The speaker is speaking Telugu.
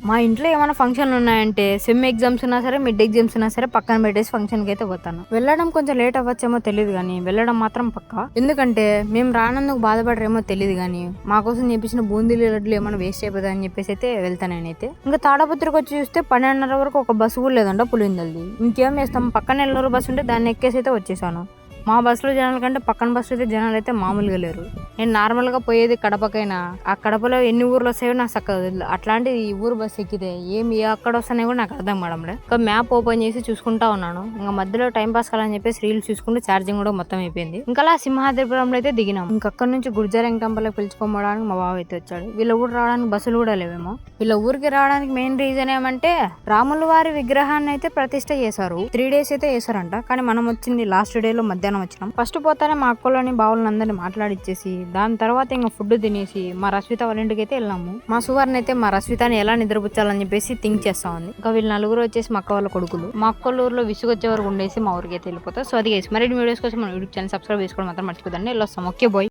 మా ఇంట్లో ఏమైనా ఫంక్షన్లు ఉన్నాయంటే సెమ్ ఎగ్జామ్స్ ఉన్నా సరే మిడ్ ఎగ్జామ్స్ ఉన్నా సరే పక్కన పెట్టేసి ఫంక్షన్కి అయితే పోతాను. వెళ్ళడం కొంచెం లేట్ అవ్వచ్చేమో తెలియదు కానీ వెళ్ళడం మాత్రం పక్కా. ఎందుకంటే మేము రానందుకు బాధపడరేమో తెలియదు కానీ మా కోసం చేపించిన బూందీలు లడ్లు ఏమైనా వేస్ట్ అయిపోతాయి అని చెప్పేసి అయితే వెళ్తాను నేనైతే. ఇంకా తాడపత్రికి వచ్చి చూస్తే 12:30 వరకు ఒక బస్సు కూడా లేదంట పులిందల్ది. ఇంకేం చేస్తాం, పక్కన నెల్లూరు బస్సు ఉంటే దాన్ని ఎక్కేసి అయితే వచ్చేసాను. మా బస్సులో జనాల కంటే పక్కన బస్సులో అయితే జనాలు అయితే మామూలుగా లేరు. నేను నార్మల్గా పోయేది కడపకైనా, ఆ కడపలో ఎన్ని ఊర్లు వస్తాయో నాకు చక్కగా తెలియదు. అట్లాంటిది ఈ ఊరు బస్సు ఎక్కితే ఏమి ఎక్కడ వస్తాయో కూడా నాకు అర్థం కావడంలే. ఇంకా మ్యాప్ ఓపెన్ చేసి చూసుకుంటా ఉన్నాను. ఇంకా మధ్యలో టైం పాస్ కాలని చెప్పేసి రీల్స్ చూసుకుంటూ ఛార్జింగ్ కూడా మొత్తం అయిపోయింది. ఇంకా అలా సింహాద్రిపురంలో అయితే దిగినాం. ఇంకా అక్కడ నుంచి గుర్జారం టెంపుల్కి పిలుచుకోవడానికి మా బావ అయితే వచ్చాడు. వీళ్ళ ఊరు రావడానికి బస్సులు కూడా లేవేమో. వీళ్ళ ఊరికి రావడానికి మెయిన్ రీజన్ ఏమంటే రాముల వారి విగ్రహాన్ని అయితే ప్రతిష్ట చేశారు. 3 days అయితే చేశారంట. కానీ మనం వచ్చింది లాస్ట్ డే లో మధ్యాహ్నం వచ్చినాం. ఫస్ట్ పోతానే మా అక్కలోని బావులని అందరినీ మాట్లాడిచ్చేసి దాని తర్వాత ఇంకా ఫుడ్ తినేసి మా రశ్మిత వాళ్ళ ఇంటికి అయితే వెళ్ళాము. మా సువర్ణ అయితే మా రశ్మితని ఎలా నిద్రపుచ్చాలని చెప్పేసి థింక్ చేస్తా ఉంది. ఇంకా వీళ్ళు నలుగురు వచ్చేసి మా అక్క వాళ్ళ కొడుకులు. మా అక్క ఊర్లో విసుగొచ్చే వరకు ఉండేసి మా ఊరికి అయితే వెళ్ళిపోతారు. సో అది మరిన్ని వీడియోస్ కోసం మన యూట్యూబ్ ఛానల్ సబ్స్క్రైబ్ చేసుకోవడం మాత్రం మర్చిపోదండి. వెళ్ళొస్తాం. Okay bye.